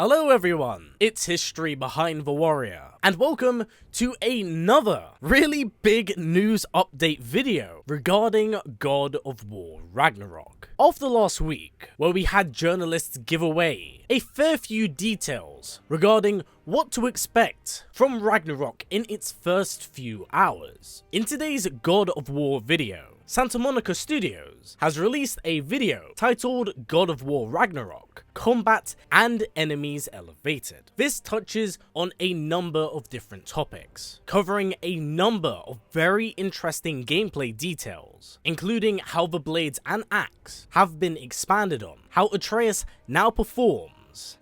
Hello everyone, it's History Behind the Warrior, and welcome to another really big news update video regarding God of War Ragnarok. After last week, where we had journalists give away a fair few details regarding what to expect from Ragnarok in its first few hours, in today's God of War video, Santa Monica Studios has released a video titled God of War Ragnarok, Combat and Enemies Elevated. This touches on a number of different topics, covering a number of very interesting gameplay details, including how the blades and axe have been expanded on, how Atreus now performs,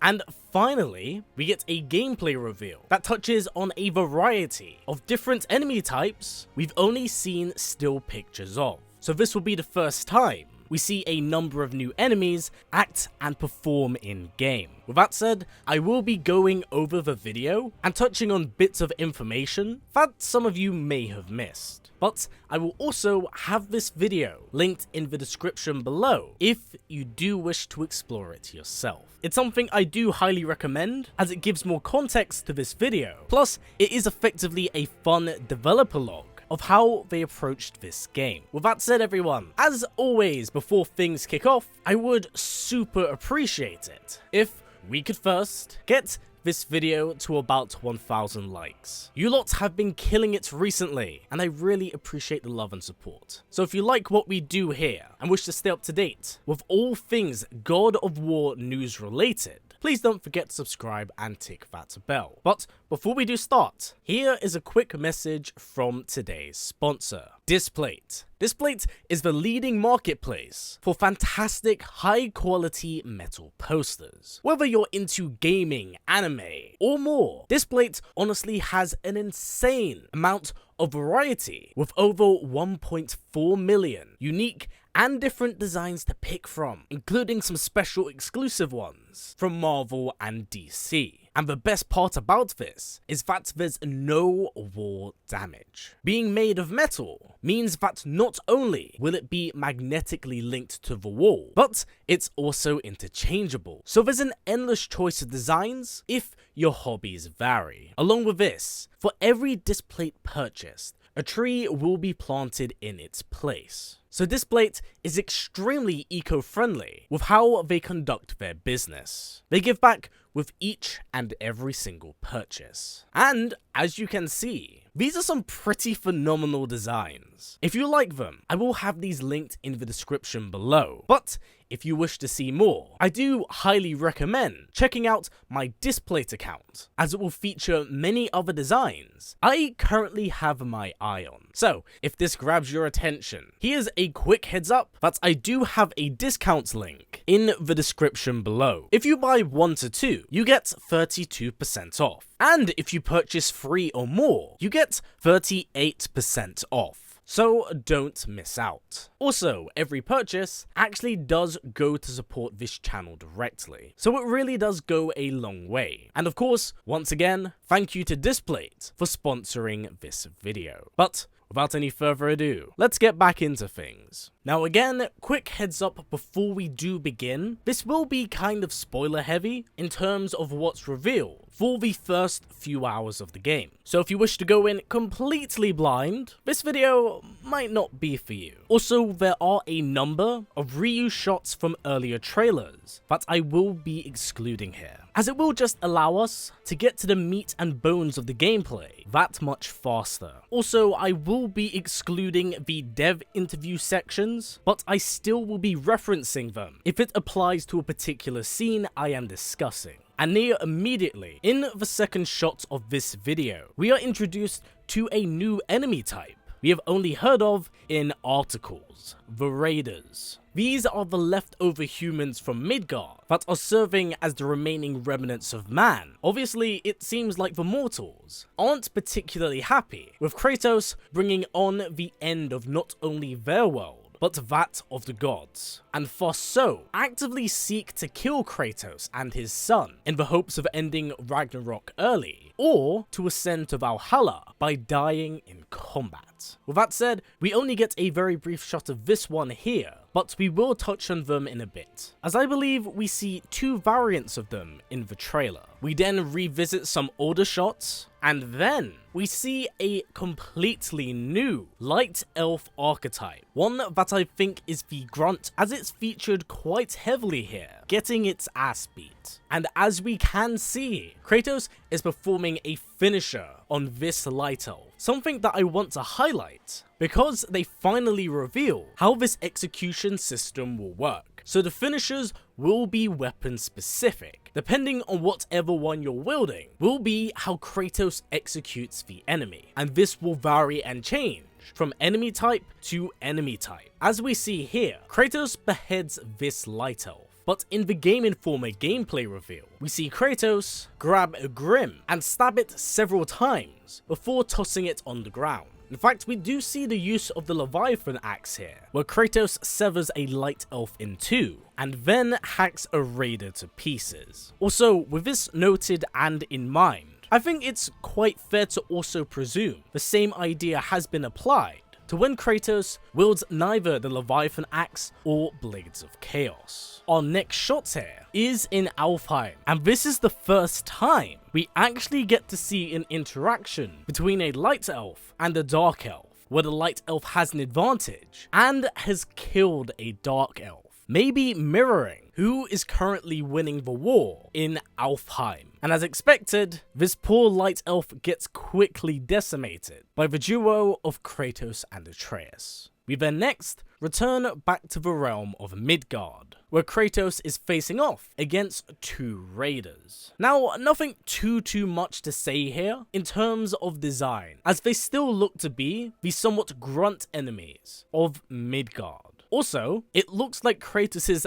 and finally, we get a gameplay reveal that touches on a variety of different enemy types we've only seen still pictures of. So this will be the first time we see a number of new enemies act and perform in game. With that said, I will be going over the video and touching on bits of information that some of you may have missed. But I will also have this video linked in the description below if you do wish to explore it yourself. It's something I do highly recommend as it gives more context to this video. Plus, it is effectively a fun developer log of how they approached this game. With that said everyone, as always before things kick off, I would super appreciate it if we could first get this video to about 1,000 likes. You lot have been killing it recently, and I really appreciate the love and support. So if you like what we do here and wish to stay up to date with all things God of War news related, please don't forget to subscribe and tick that bell. But before we do start, here is a quick message from today's sponsor, Displate. Displate is the leading marketplace for fantastic high-quality metal posters. Whether you're into gaming, anime, or more, Displate honestly has an insane amount of variety with over 1.4 million unique and different designs to pick from, including some special exclusive ones from Marvel and DC. And the best part about this is that there's no war damage. Being made of metal means that not only will it be magnetically linked to the wall, but it's also interchangeable. So there's an endless choice of designs if your hobbies vary. Along with this, for every Displate purchased, a tree will be planted in its place. So Displate is extremely eco-friendly with how they conduct their business. They give back with each and every single purchase. And as you can see, these are some pretty phenomenal designs. If you like them, I will have these linked in the description below. But if you wish to see more, I do highly recommend checking out my Displate account, as it will feature many other designs I currently have my eye on. So if this grabs your attention, here's a quick heads up that I do have a discount link in the description below. If you buy 1 to 2, you get 32% off. And if you purchase 3 or more, you get 38% off. So don't miss out. Also, every purchase actually does go to support this channel directly, so it really does go a long way. And of course, once again, thank you to Displate for sponsoring this video. But without any further ado, let's get back into things. Now again, quick heads up before we do begin, this will be kind of spoiler heavy in terms of what's revealed for the first few hours of the game. So if you wish to go in completely blind, this video might not be for you. Also, there are a number of reuse shots from earlier trailers that I will be excluding here, as it will just allow us to get to the meat and bones of the gameplay that much faster. Also, I will be excluding the dev interview sections, but I still will be referencing them if it applies to a particular scene I am discussing. And near immediately, in the second shot of this video, we are introduced to a new enemy type we have only heard of in articles, the Raiders. These are the leftover humans from Midgard that are serving as the remaining remnants of man. Obviously, it seems like the mortals aren't particularly happy with Kratos bringing on the end of not only their world, but that of the gods, and for so actively seek to kill Kratos and his son in the hopes of ending Ragnarok early, or to ascend to Valhalla by dying in combat. combat. With that said, we only get a very brief shot of this one here, but we will touch on them in a bit, as I believe we see two variants of them in the trailer. We then revisit some older shots, and then we see a completely new light elf archetype, one that I think is the grunt, as it's featured quite heavily here, getting its ass beat. And as we can see, Kratos is performing a finisher on this light elf, something that I want to highlight, because they finally reveal how this execution system will work. So the finishers will be weapon specific, depending on whatever one you're wielding, will be how Kratos executes the enemy, and this will vary and change from enemy type to enemy type. As we see here, Kratos beheads this light elf. But in the Game Informer gameplay reveal, we see Kratos grab a Grim and stab it several times before tossing it on the ground. In fact, we do see the use of the Leviathan axe here, where Kratos severs a light elf in two, and then hacks a raider to pieces. Also, with this noted and in mind, I think it's quite fair to also presume the same idea has been applied to when Kratos wields neither the Leviathan axe or Blades of Chaos. Our next shot here is in Alfheim, and this is the first time we actually get to see an interaction between a light elf and a dark elf, where the light elf has an advantage and has killed a dark elf, maybe mirroring who is currently winning the war in Alfheim. And as expected, this poor light elf gets quickly decimated by the duo of Kratos and Atreus. We then next return back to the realm of Midgard, where Kratos is facing off against two raiders. Now, nothing too much to say here in terms of design, as they still look to be the somewhat grunt enemies of Midgard. Also, it looks like Kratos'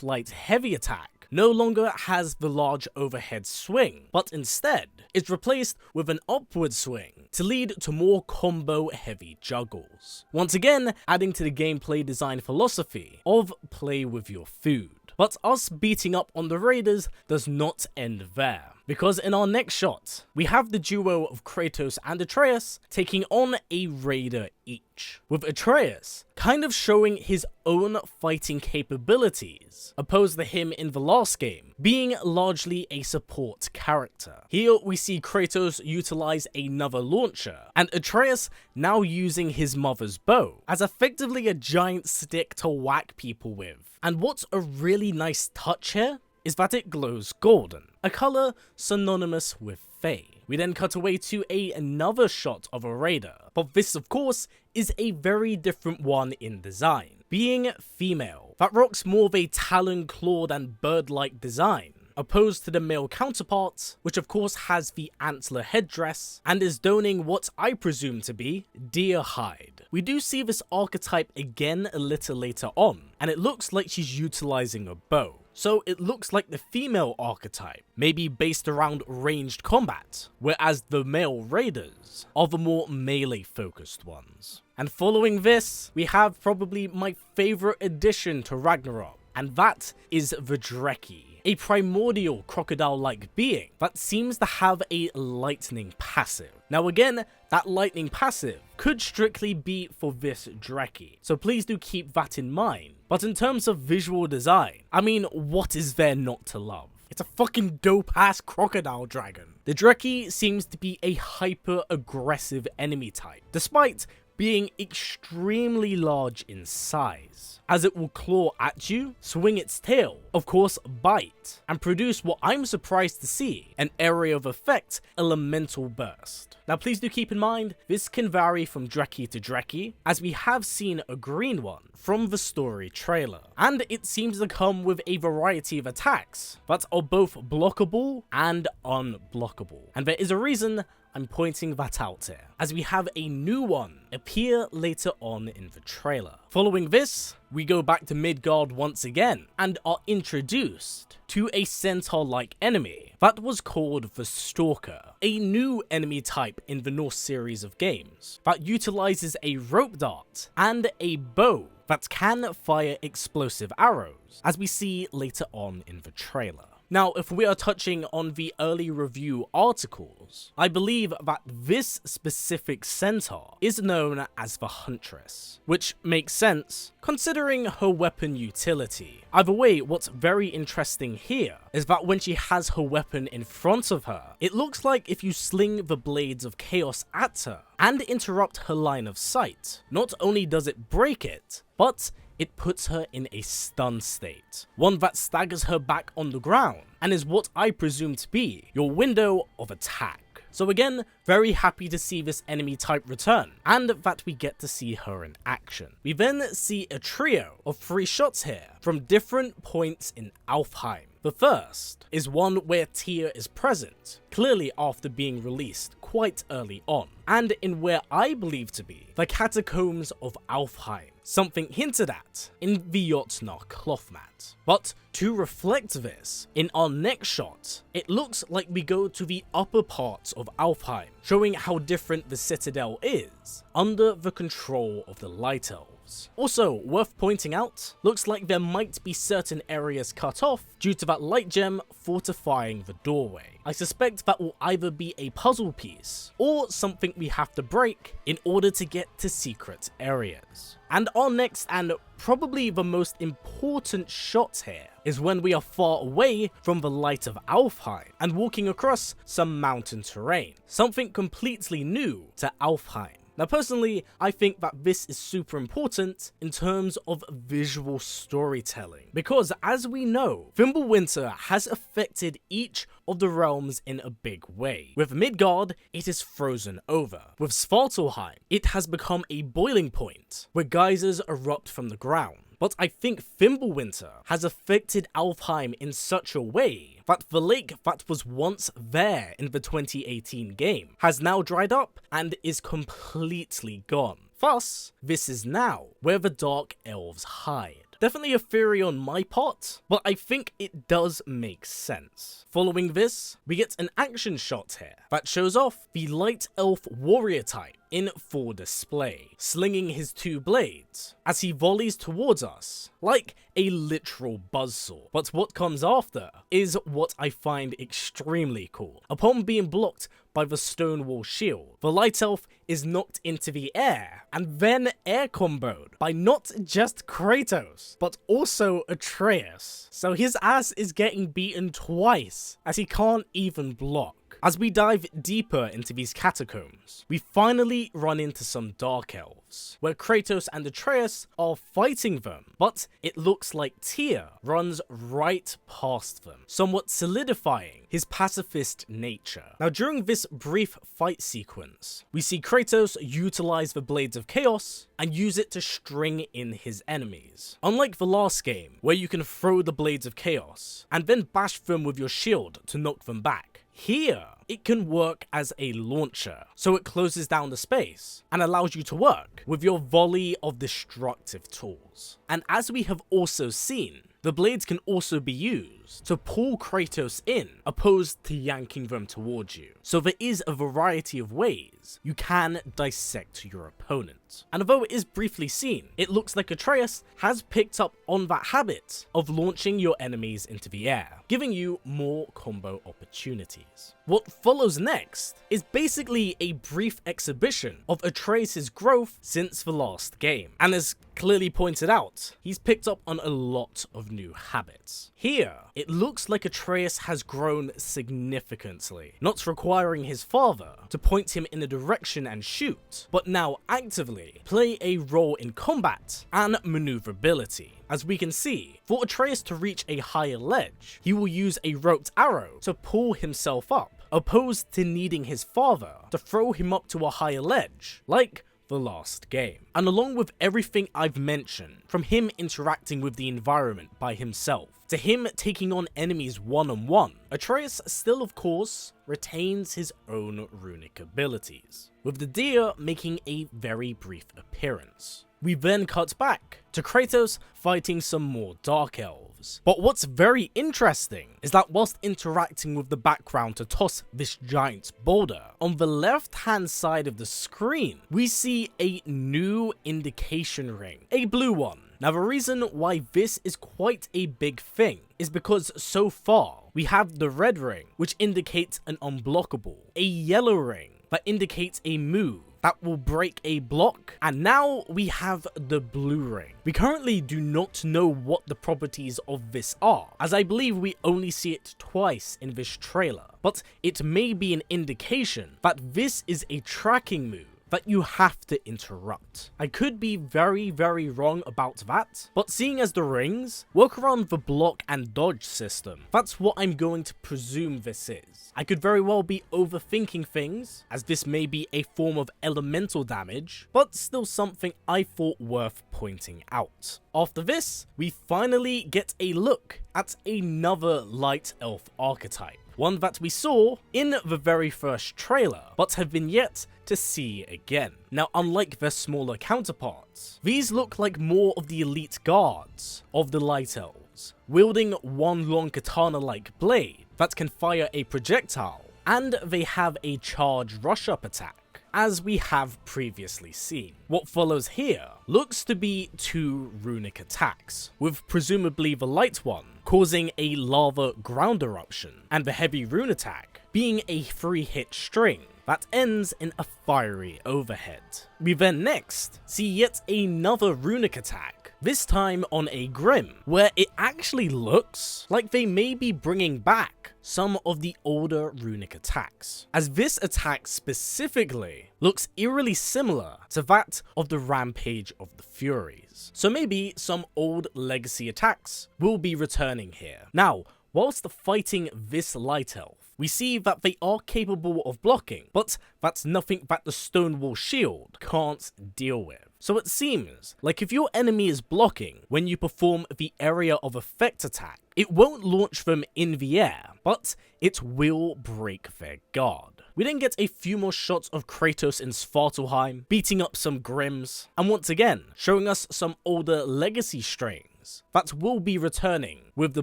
light heavy attack no longer has the large overhead swing, but instead is replaced with an upward swing to lead to more combo heavy juggles. Once again, adding to the gameplay design philosophy of play with your food. But us beating up on the raiders does not end there, because in our next shot, we have the duo of Kratos and Atreus taking on a raider each, with Atreus kind of showing his own fighting capabilities, opposed to him in the last game being largely a support character. Here we see Kratos utilize another launcher, and Atreus now using his mother's bow as effectively a giant stick to whack people with. And what's a really nice touch here is that it glows golden, a colour synonymous with Fae. We then cut away to another shot of a raider, but this of course is a very different one in design, being female, that rocks more of a talon-clawed and bird-like design, opposed to the male counterpart, which of course has the antler headdress and is donning what I presume to be deer hide. We do see this archetype again a little later on, and it looks like she's utilizing a bow. So it looks like the female archetype, maybe based around ranged combat, whereas the male raiders are the more melee focused ones. And following this, we have probably my favorite addition to Ragnarok, and that is the Dreki, a primordial crocodile-like being that seems to have a lightning passive. Now again, that lightning passive could strictly be for this Dreki, so please do keep that in mind. But in terms of visual design, I mean, what is there not to love? It's a fucking dope-ass crocodile dragon. The Dreki seems to be a hyper-aggressive enemy type, despite being extremely large in size, as it will claw at you, swing its tail, of course bite, and produce what I'm surprised to see, an area of effect elemental burst. Now please do keep in mind, this can vary from Dreki to Dreki, as we have seen a green one from the story trailer, and it seems to come with a variety of attacks that are both blockable and unblockable, and there is a reason I'm pointing that out here, as we have a new one appear later on in the trailer. Following this, we go back to Midgard once again, and are introduced to a centaur-like enemy that was called the Stalker, a new enemy type in the Norse series of games that utilizes a rope dart and a bow that can fire explosive arrows, as we see later on in the trailer. Now, if we are touching on the early review articles, I believe that this specific centaur is known as the Huntress, which makes sense considering her weapon utility. Either way, what's very interesting here is that when she has her weapon in front of her, it looks like if you sling the blades of chaos at her and interrupt her line of sight, not only does it break it, but it puts her in a stun state, one that staggers her back on the ground and is what I presume to be your window of attack. So again, very happy to see this enemy type return, and that we get to see her in action. We then see a trio of 3 shots here from different points in Alfheim. The first is one where Tyr is present, clearly after being released quite early on, and in where I believe to be the catacombs of Alfheim, something hinted at in the Jotnar cloth mat. But to reflect this, in our next shot, it looks like we go to the upper parts of Alfheim, showing how different the citadel is under the control of the Light Elves. Also, worth pointing out, looks like there might be certain areas cut off due to that light gem fortifying the doorway. I suspect that will either be a puzzle piece or something we have to break in order to get to secret areas. And our next and probably the most important shot here is when we are far away from the light of Alfheim and walking across some mountain terrain, something completely new to Alfheim. Now personally, I think that this is super important in terms of visual storytelling, because as we know, Fimbulwinter has affected each of the realms in a big way. With Midgard, it is frozen over. With Svartalfheim, it has become a boiling point, where geysers erupt from the ground. But I think Fimbulwinter has affected Alfheim in such a way that the lake that was once there in the 2018 game has now dried up and is completely gone. Thus, this is now where the Dark Elves hide. Definitely a theory on my part, but I think it does make sense. Following this, we get an action shot here that shows off the Light Elf warrior type in full display, slinging his 2 blades as he volleys towards us like a literal buzzsaw. But what comes after is what I find extremely cool. Upon being blocked by the stone wall shield, the Light Elf is knocked into the air and then air comboed by not just Kratos, but also Atreus. So his ass is getting beaten twice as he can't even block. As we dive deeper into these catacombs, we finally run into some Dark Elves, where Kratos and Atreus are fighting them, but it looks like Tyr runs right past them, somewhat solidifying his pacifist nature. Now during this brief fight sequence, we see Kratos utilize the Blades of Chaos and use it to string in his enemies. Unlike the last game, where you can throw the Blades of Chaos and then bash them with your shield to knock them back, here, it can work as a launcher, so it closes down the space and allows you to work with your volley of destructive tools. And as we have also seen, the blades can also be used to pull Kratos in, opposed to yanking them towards you. So there is a variety of ways you can dissect your opponent. And although it is briefly seen, it looks like Atreus has picked up on that habit of launching your enemies into the air, giving you more combo opportunities. What follows next is basically a brief exhibition of Atreus' growth since the last game, and as clearly pointed out, he's picked up on a lot of new habits. Here, it looks like Atreus has grown significantly, not requiring his father to point him in a direction and shoot, but now actively play a role in combat and maneuverability. As we can see, for Atreus to reach a higher ledge, he will use a roped arrow to pull himself up, opposed to needing his father to throw him up to a higher ledge, like the last game. And along with everything I've mentioned, from him interacting with the environment by himself, to him taking on enemies one-on-one, Atreus still of course retains his own runic abilities, with the deer making a very brief appearance. We then cut back to Kratos fighting some more Dark Elves. But what's very interesting is that whilst interacting with the background to toss this giant boulder, on the left hand side of the screen, we see a new indication ring, a blue one. Now the reason why this is quite a big thing is because so far, we have the red ring, which indicates an unblockable, a yellow ring that indicates a move that will break a block, and now we have the blue ring. We currently do not know what the properties of this are, as I believe we only see it twice in this trailer, but it may be an indication that this is a tracking move that you have to interrupt. I could be very wrong about that, but seeing as the rings work around the block and dodge system, that's what I'm going to presume this is. I could very well be overthinking things, as this may be a form of elemental damage, but still something I thought worth pointing out. After this, we finally get a look at another light elf archetype, one that we saw in the very first trailer, but have been yet to see again. Now, unlike their smaller counterparts, these look like more of the elite guards of the Light Elves, wielding one long katana-like blade that can fire a projectile, and they have a charge rush-up attack, as we have previously seen. What follows here looks to be 2 runic attacks, with presumably the light one causing a lava ground eruption, and the heavy rune attack being a 3-hit string that ends in a fiery overhead. We then next see yet another runic attack, this time on a Grim, where it actually looks like they may be bringing back some of the older runic attacks, as this attack specifically looks eerily similar to that of the Rampage of the Furies. So maybe some old legacy attacks will be returning here. Now, whilst fighting this light elf, we see that they are capable of blocking, but that's nothing that the Stonewall shield can't deal with. So it seems like if your enemy is blocking when you perform the area of effect attack, it won't launch them in the air, but it will break their guard. We then get a few more shots of Kratos in Svartalheim, beating up some Grims, and once again, showing us some older legacy strings that will be returning with the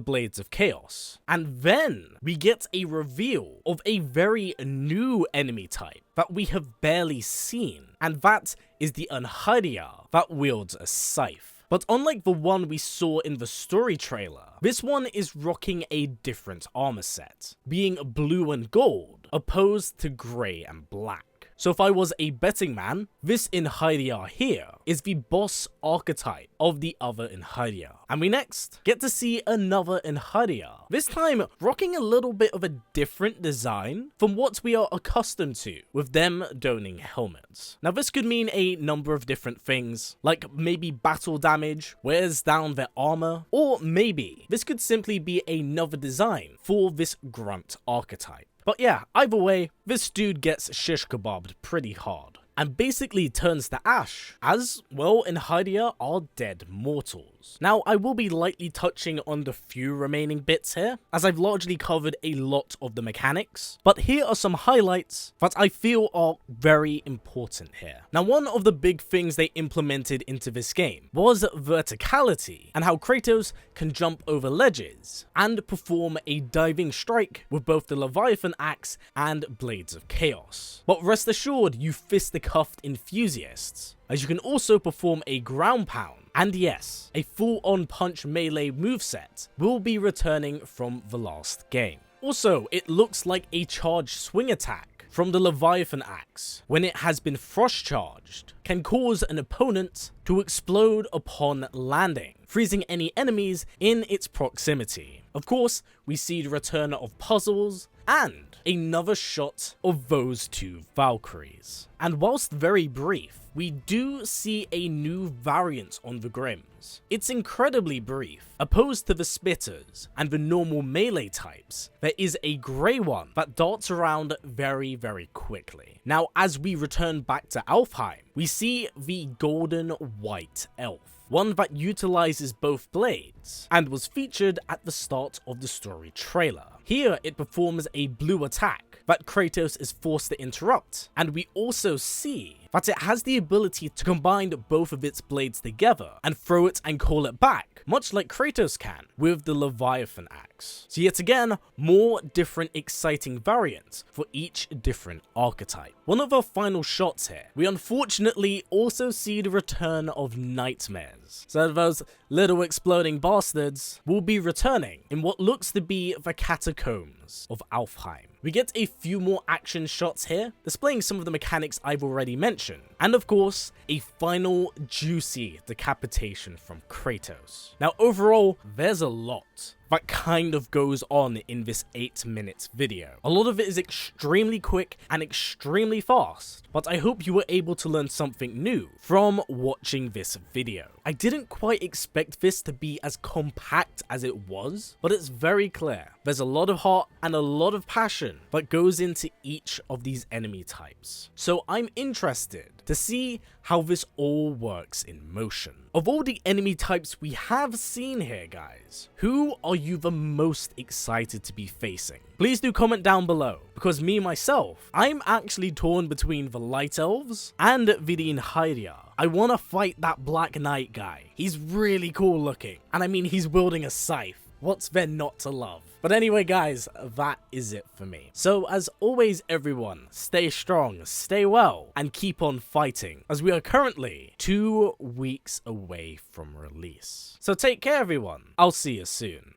Blades of Chaos. And then we get a reveal of a very new enemy type that we have barely seen, and that is the Unhydia that wields a scythe. But unlike the one we saw in the story trailer, this one is rocking a different armor set, being blue and gold, opposed to grey and black. So if I was a betting man, this Unhydia here is the boss archetype of the other Unhydia. And we next get to see another Unhydia, this time rocking a little bit of a different design from what we are accustomed to, with them donning helmets. Now this could mean a number of different things, like maybe battle damage wears down their armor, or maybe this could simply be another design for this grunt archetype. But yeah, either way, this dude gets shish kebabbed pretty hard, and basically turns to ash, as, well, Unhydia are dead mortals. Now, I will be lightly touching on the few remaining bits here, as I've largely covered a lot of the mechanics, but here are some highlights that I feel are very important here. Now, one of the big things they implemented into this game was verticality, and how Kratos can jump over ledges, and perform a diving strike with both the Leviathan axe and Blades of Chaos. But rest assured, you fisticuffed enthusiasts, as you can also perform a ground pound, and yes, a full-on punch melee moveset will be returning from the last game. Also, it looks like a charged swing attack from the Leviathan axe, when it has been frost charged, can cause an opponent to explode upon landing, freezing any enemies in its proximity. Of course, we see the return of puzzles, and another shot of those 2 Valkyries. And whilst very brief, we do see a new variant on the Grims. It's incredibly brief. Opposed to the Spitters and the normal melee types, there is a grey one that darts around very quickly. Now, as we return back to Alfheim, we see the Golden White Elf, one that utilizes both blades, and was featured at the start of the story trailer. Here, it performs a blue attack that Kratos is forced to interrupt, and we also see that it has the ability to combine both of its blades together and throw it and call it back, much like Kratos can with the Leviathan axe. So yet again, more different exciting variants for each different archetype. One of our final shots here, we unfortunately also see the return of nightmares. So those little exploding bastards will be returning in what looks to be the catacombs of Alfheim. We get a few more action shots here, displaying some of the mechanics I've already mentioned, and of course, a final juicy decapitation from Kratos. Now overall, there's a lot that kind of goes on in this 8-minute video. A lot of it is extremely quick and extremely fast, but I hope you were able to learn something new from watching this video. I didn't quite expect this to be as compact as it was, but it's very clear. There's a lot of heart and a lot of passion that goes into each of these enemy types. So I'm interested to see how this all works in motion. Of all the enemy types we have seen here, guys, who are you the most excited to be facing? Please do comment down below, because me myself, I'm actually torn between the Light Elves and the Einherjar. I want to fight that Black Knight guy. He's really cool looking, and I mean he's wielding a scythe. What's there not to love? But anyway guys, that is it for me. So as always everyone, stay strong, stay well, and keep on fighting, as we are currently 2 weeks away from release. So take care everyone, I'll see you soon.